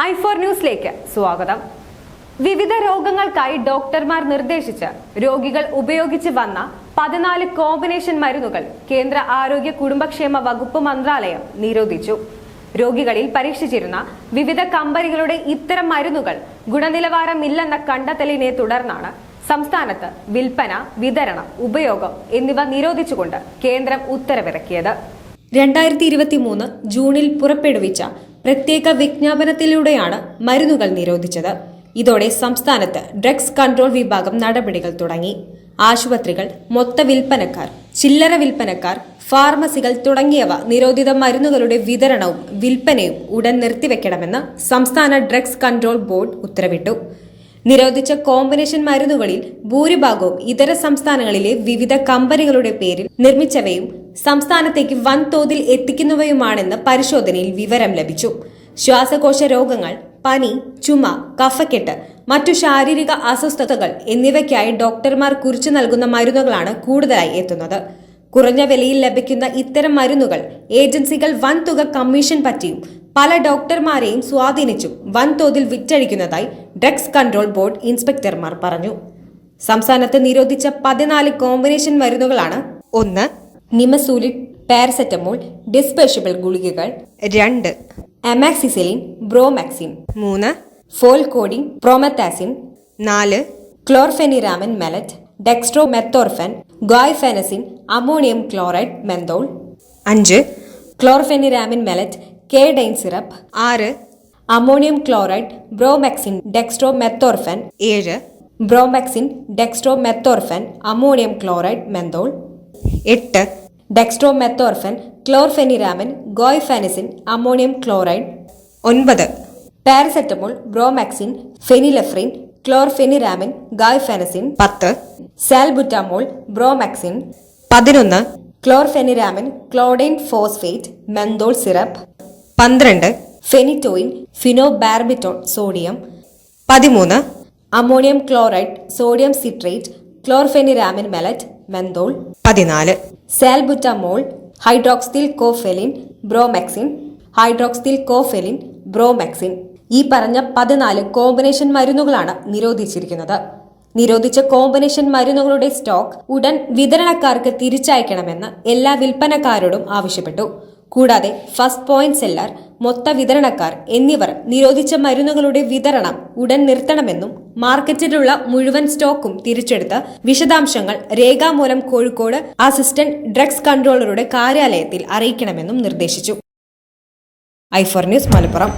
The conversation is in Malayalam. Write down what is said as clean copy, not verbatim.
ഐ4 ന്യൂസിലേക്ക് സ്വാഗതം. വിവിധ രോഗങ്ങൾക്കായി ഡോക്ടർമാർ നിർദ്ദേശിച്ച് രോഗികൾ ഉപയോഗിച്ച് വന്ന 14 കോമ്പിനേഷൻ മരുന്നുകൾ കേന്ദ്ര ആരോഗ്യ കുടുംബക്ഷേമ വകുപ്പ് മന്ത്രാലയം നിരോധിച്ചു. രോഗികളിൽ പരീക്ഷിച്ചിരുന്ന വിവിധ കമ്പനികളുടെ ഇത്തരം മരുന്നുകൾ ഗുണനിലവാരമില്ലെന്ന കണ്ടെത്തലിനെ തുടർന്നാണ് സംസ്ഥാനത്ത് വിൽപ്പന, വിതരണം, ഉപയോഗം എന്നിവ നിരോധിച്ചുകൊണ്ട് കേന്ദ്രം ഉത്തരവിറക്കിയത്. 2023 ജൂണിൽ പുറപ്പെടുവിച്ച പ്രത്യേക വിജ്ഞാപനത്തിലൂടെയാണ് മരുന്നുകൾ നിരോധിച്ചത്. ഇതോടെ സംസ്ഥാനത്ത് ഡ്രഗ്സ് കൺട്രോൾ വിഭാഗം നടപടികൾ തുടങ്ങി. ആശുപത്രികൾ, മൊത്ത വിൽപ്പനക്കാർ, ചില്ലറ വിൽപ്പനക്കാർ, ഫാർമസികൾ തുടങ്ങിയവ നിരോധിത മരുന്നുകളുടെ വിതരണവും വിൽപ്പനയും ഉടൻ നിർത്തിവെക്കണമെന്ന് സംസ്ഥാന ഡ്രഗ്സ് കൺട്രോൾ ബോർഡ് ഉത്തരവിട്ടു. നിരോധിച്ച കോമ്പിനേഷൻ മരുന്നുകളിൽ ഭൂരിഭാഗവും ഇതര സംസ്ഥാനങ്ങളിലെ വിവിധ കമ്പനികളുടെ പേരിൽ നിർമ്മിച്ചവയും സംസ്ഥാനത്തേക്ക് വൻതോതിൽ എത്തിക്കുന്നവയുമാണെന്ന് പരിശോധനയിൽ വിവരം ലഭിച്ചു. ശ്വാസകോശ രോഗങ്ങൾ, പനി, ചുമ, കഫക്കെട്ട്, മറ്റു ശാരീരിക അസ്വസ്ഥതകൾ എന്നിവയ്ക്കായി ഡോക്ടർമാർ കുറിച്ചു നൽകുന്ന മരുന്നുകളാണ് കൂടുതലായി എത്തുന്നത്. കുറഞ്ഞ വിലയിൽ ലഭിക്കുന്ന ഇത്തരം മരുന്നുകൾ ഏജൻസികൾ വൻതുക കമ്മീഷൻ പറ്റിയും പല ഡോക്ടർമാരെയും സ്വാധീനിച്ചും വൻതോതിൽ വിറ്റഴിക്കുന്നതായി ഡ്രഗ്സ് കൺട്രോൾ ബോർഡ് ഇൻസ്പെക്ടർമാർ പറഞ്ഞു. സംസ്ഥാനത്ത് നിരോധിച്ച 14 കോമ്പിനേഷൻ മരുന്നുകളാണ്: 1. നിമസൂലിൻ, പാരസെറ്റമോൾ, ഡിസ്പെർഷ്യബിൾ ഗുളികകൾ; 2. Amoxicillin, bromhexine; 3. Pholcodine, promethazine; 4. Chlorpheniramine maleate, dextromethorphan, guaifenesin, ammonium chloride, menthol; 5. Chlorpheniramine maleate, codeine syrup; 6. Ammonium chloride, bromhexine, dextromethorphan; 7. Bromhexine, dextromethorphan, ammonium chloride, menthol; 8. Dextromethorphan, chlorpheniramine, guaifenesin, ammonium chloride; 9. Paracetamol, bromhexine, phenylephrine, chlorpheniramine, guaifenesin; 10. Salbutamol, bromhexine; 11. Chlorpheniramine, codeine phosphate, menthol syrup; 12. Phenytoin, phenobarbital sodium; 13. Ammonium chloride, sodium citrate, chlorpheniramine maleate, menthol; 14. Salbutamol, hydroxyl കോഫെലിൻ, ബ്രോമാക്സിൻ, hydroxyl കോഫെലിൻ, ബ്രോമാക്സിൻ. ഈ പറഞ്ഞ 14 കോമ്പിനേഷൻ മരുന്നുകളാണ് നിരോധിച്ചിരിക്കുന്നത്. നിരോധിച്ച കോമ്പിനേഷൻ മരുന്നുകളുടെ സ്റ്റോക്ക് ഉടൻ വിതരണക്കാർക്ക് തിരിച്ചയക്കണമെന്ന് എല്ലാ വിൽപ്പനക്കാരോടും ആവശ്യപ്പെട്ടു. കൂടാതെ ഫസ്റ്റ് പോയിന്റ് സെല്ലർ, മൊത്ത വിതരണക്കാർ എന്നിവർ നിരോധിച്ച മരുന്നുകളുടെ വിതരണം ഉടൻ നിർത്തണമെന്നും മാർക്കറ്റിലുള്ള മുഴുവൻ സ്റ്റോക്കും തിരിച്ചെടുത്ത് വിശദാംശങ്ങൾ രേഖാമൂലം കോഴിക്കോട് അസിസ്റ്റന്റ് ഡ്രഗ്സ് കൺട്രോളറുടെ കാര്യാലയത്തിൽ അറിയിക്കണമെന്നും നിർദ്ദേശിച്ചു. ഐ4 ന്യൂസ്, മലപ്പുറം.